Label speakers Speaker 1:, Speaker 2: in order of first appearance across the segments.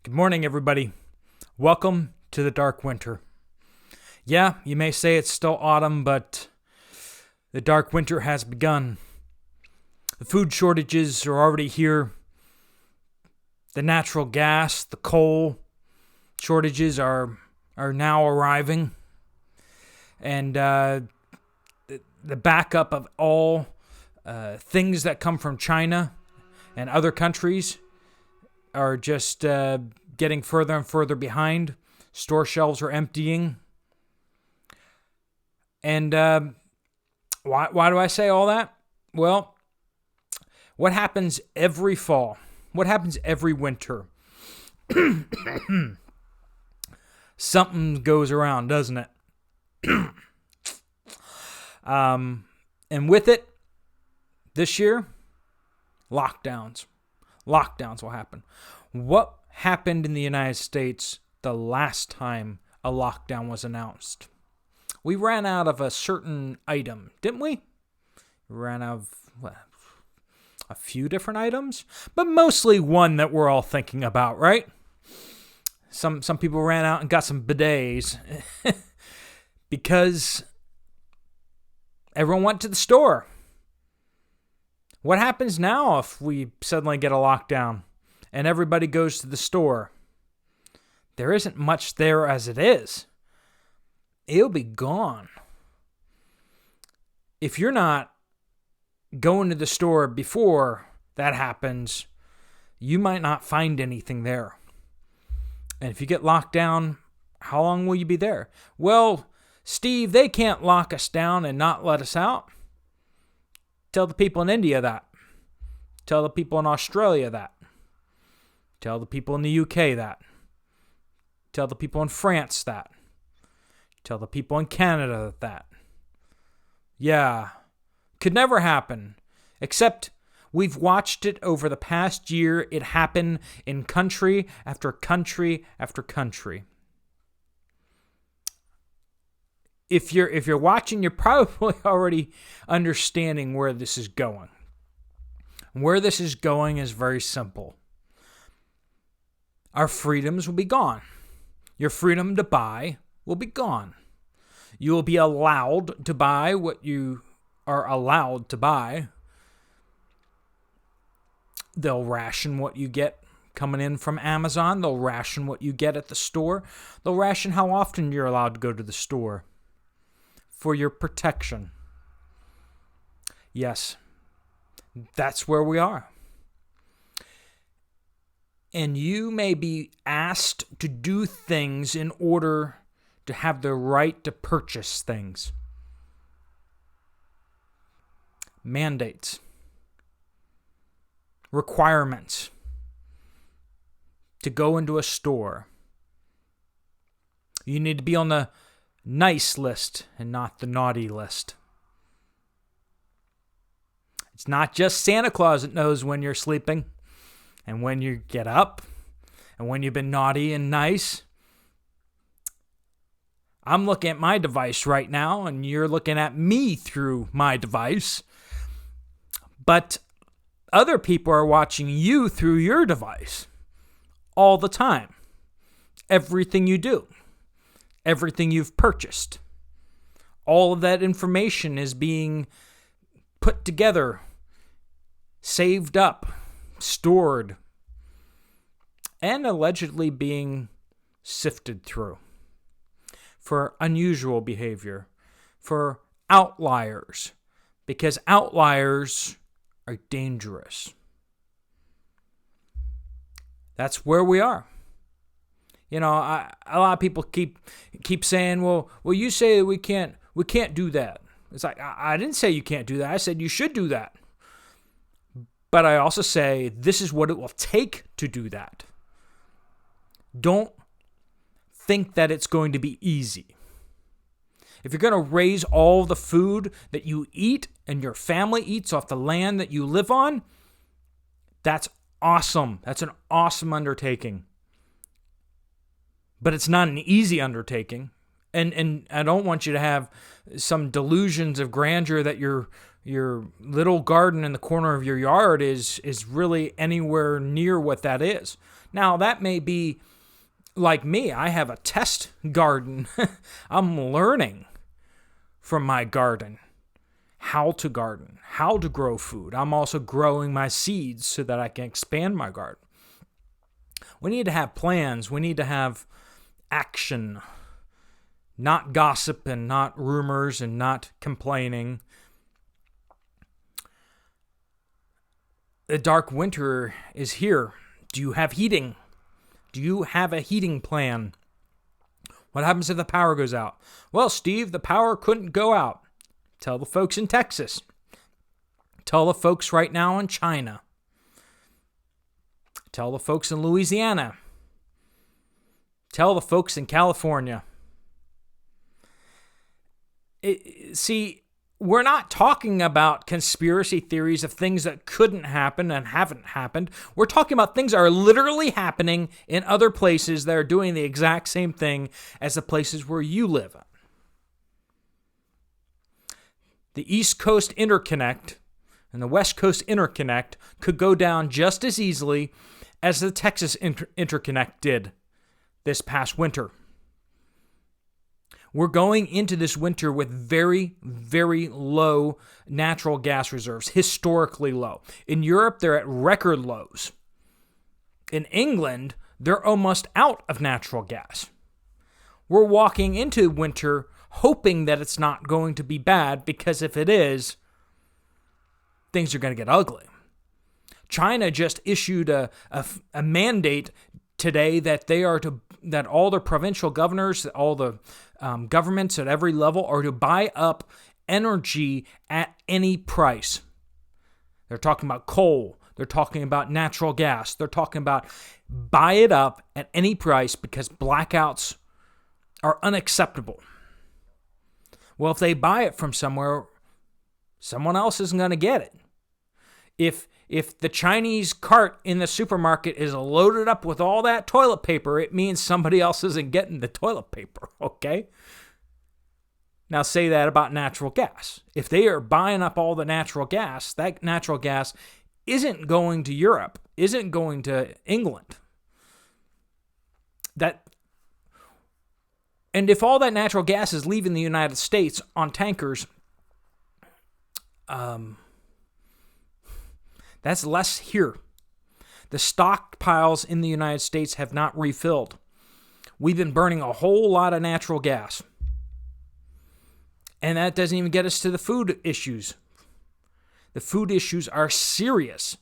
Speaker 1: Good morning, everybody. Welcome to the dark winter. Yeah, you may say it's still autumn, but the dark winter has begun. The food shortages are already here. The natural gas, the coal shortages are now arriving. And the backup of all things that come from China and other countries are just getting further and further behind. Store shelves are emptying. And why do I say all that? Well, what happens every fall? What happens every winter? Something goes around, doesn't it? And with it, this year, lockdowns. Lockdowns will happen. What happened in the United States the last time a lockdown was announced? We ran out of a certain item, didn't we? We ran out of a few different items, but mostly one that we're all thinking about, right? Some people ran out and got some bidets because everyone went to the store. What happens now if we suddenly get a lockdown and everybody goes to the store? There isn't much there as it is. It'll be gone. If you're not going to the store before that happens, you might not find anything there. And if you get locked down, how long will you be there? Well, Steve, they can't lock us down and not let us out. Tell the people in India that. Tell the people in Australia that. Tell the people in the UK that. Tell the people in France that. Tell the people in Canada that. Yeah, could never happen. Except we've watched it over the past year. It happen in country after country after country. If you're watching, you're probably already understanding where this is going. Where this is going is very simple. Our freedoms will be gone. Your freedom to buy will be gone. You will be allowed to buy what you are allowed to buy. They'll ration what you get coming in from Amazon. They'll ration what you get at the store. They'll ration how often you're allowed to go to the store for your protection. Yes, that's where we are. And you may be asked to do things in order to have the right to purchase things. Mandates. Requirements. To go into a store. You need to be on the nice list and not the naughty list. It's not just Santa Claus that knows when you're sleeping and when you get up and when you've been naughty and nice. I'm looking at my device right now and you're looking at me through my device. But other people are watching you through your device all the time. Everything you do. Everything you've purchased. All of that information is being put together, saved up, stored, and allegedly being sifted through for unusual behavior, for outliers, because outliers are dangerous. That's where we are. You know, a lot of people keep saying, well, you say we can't do that. It's like, I didn't say you can't do that. I said you should do that. But I also say this is what it will take to do that. Don't think that it's going to be easy. If you're going to raise all the food that you eat and your family eats off the land that you live on, that's awesome. That's an awesome undertaking. But it's not an easy undertaking. And I don't want you to have some delusions of grandeur that you're your little garden in the corner of your yard is really anywhere near what that is. Now, that may be like me. I have a test garden. I'm learning from my garden how to garden, how to grow food. I'm also growing my seeds so that I can expand my garden. We need to have plans. We need to have action, not gossip and not rumors and not complaining. The dark winter is here. Do you have heating? Do you have a heating plan? What happens if the power goes out? Well, Steve, the power couldn't go out. Tell the folks in Texas. Tell the folks right now in China. Tell the folks in Louisiana. Tell the folks in California. See, we're not talking about conspiracy theories of things that couldn't happen and haven't happened. We're talking about things that are literally happening in other places that are doing the exact same thing as the places where you live. The East Coast Interconnect and the West Coast Interconnect could go down just as easily as the Texas Interconnect did this past winter. We're going into this winter with very, very low natural gas reserves, historically low. In Europe, they're at record lows. In England, they're almost out of natural gas. We're walking into winter hoping that it's not going to be bad, because if it is, things are going to get ugly. China just issued a mandate today that that all the provincial governors, all the governments at every level are to buy up energy at any price. They're talking about coal. They're talking about natural gas. They're talking about buy it up at any price because blackouts are unacceptable. Well, if they buy it from somewhere, someone else isn't going to get it. If the Chinese cart in the supermarket is loaded up with all that toilet paper, it means somebody else isn't getting the toilet paper, okay? Now say that about natural gas. If they are buying up all the natural gas, that natural gas isn't going to Europe, isn't going to England. And if all that natural gas is leaving the United States on tankers, that's less here. The stockpiles in the United States have not refilled. We've been burning a whole lot of natural gas. And that doesn't even get us to the food issues. The food issues are serious.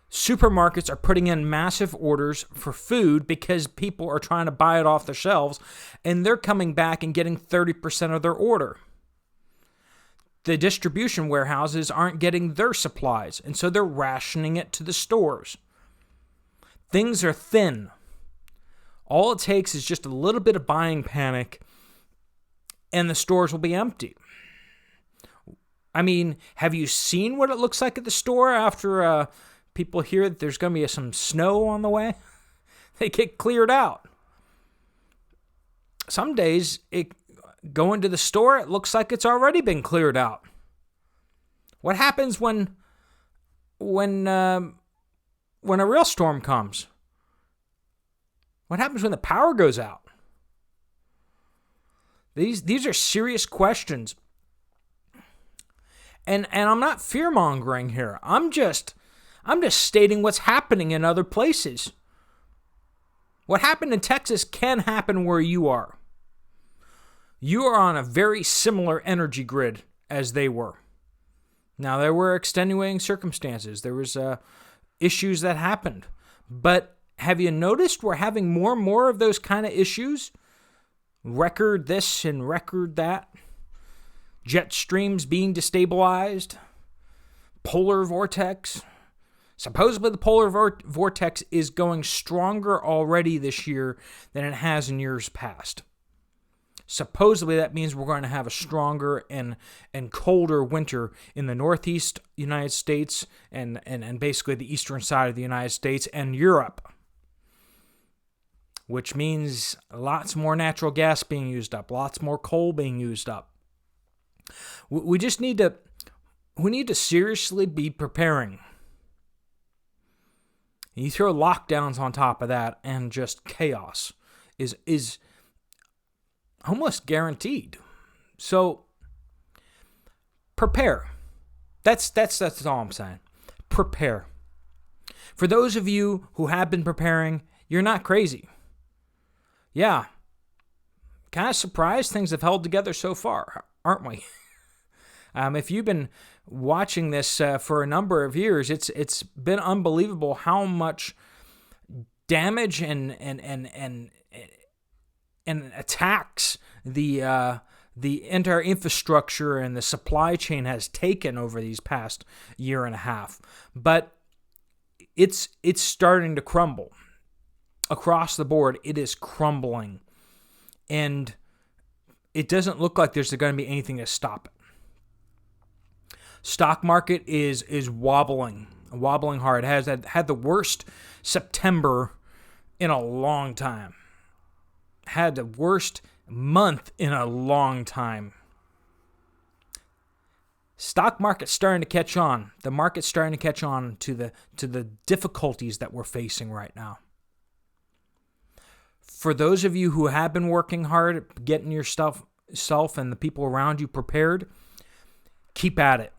Speaker 1: Supermarkets are putting in massive orders for food because people are trying to buy it off the shelves, and they're coming back and getting 30% of their order. The distribution warehouses aren't getting their supplies, and so they're rationing it to the stores. Things are thin. All it takes is just a little bit of buying panic, and the stores will be empty. I mean, have you seen what it looks like at the store after people hear that there's going to be some snow on the way? They get cleared out. Some days, going to the store, it looks like it's already been cleared out. What happens when a real storm comes? What happens when the power goes out? These are serious questions. And I'm not fear-mongering here. I'm just stating what's happening in other places. What happened in Texas can happen where you are. You are on a very similar energy grid as they were. Now, there were extenuating circumstances. There was issues that happened. But have you noticed we're having more and more of those kind of issues? Record this and record that. Jet streams being destabilized. Polar vortex. Supposedly the polar vortex is going stronger already this year than it has in years past. Supposedly that means we're going to have a stronger and colder winter in the northeast United States and basically the eastern side of the United States and Europe. Which means lots more natural gas being used up, lots more coal being used up. We just need to seriously be preparing. You throw lockdowns on top of that, and just chaos is almost guaranteed. So prepare. That's all I'm saying. Prepare. For those of you who have been preparing, you're not crazy. Yeah. Kind of surprised things have held together so far, aren't we? If you've been watching this for a number of years, it's been unbelievable how much damage and attacks the entire infrastructure and the supply chain has taken over these past year and a half. But it's starting to crumble. Across the board, it is crumbling. And it doesn't look like there's going to be anything to stop it. Stock market is wobbling hard. It has had the worst September in a long time. Had the worst month in a long time. Stock market's starting to catch on. The market's starting to catch on to the difficulties that we're facing right now. For those of you who have been working hard at getting yourself and the people around you prepared, keep at it.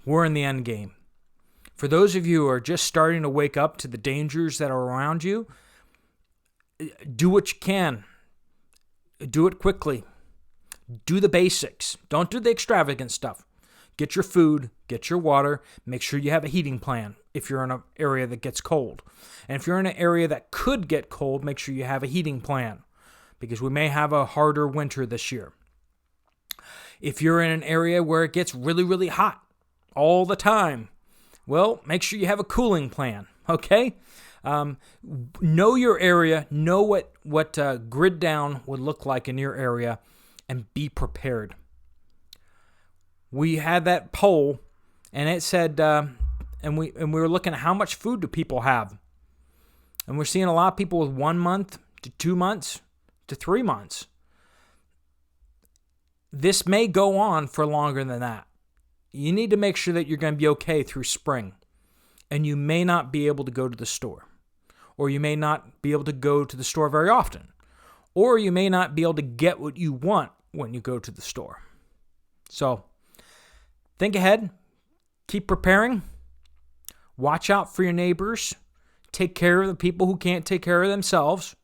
Speaker 1: We're in the end game. For those of you who are just starting to wake up to the dangers that are around you, do what you can. Do it quickly. Do the basics. Don't do the extravagant stuff. Get your food, get your water, make sure you have a heating plan if you're in an area that gets cold. And if you're in an area that could get cold, make sure you have a heating plan because we may have a harder winter this year. If you're in an area where it gets really, really hot all the time, well, make sure you have a cooling plan, okay? Know your area, know what grid down would look like in your area, and be prepared. We had that poll, and it said, and we were looking at how much food do people have, and we're seeing a lot of people with 1 month to 2 months to 3 months. This may go on for longer than that. You need to make sure that you're going to be okay through spring, and you may not be able to go to the store, or you may not be able to go to the store very often, or you may not be able to get what you want when you go to the store. So think ahead, keep preparing, watch out for your neighbors, take care of the people who can't take care of themselves,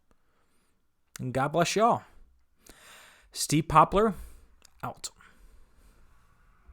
Speaker 1: and God bless you all. Steve Poplar, out.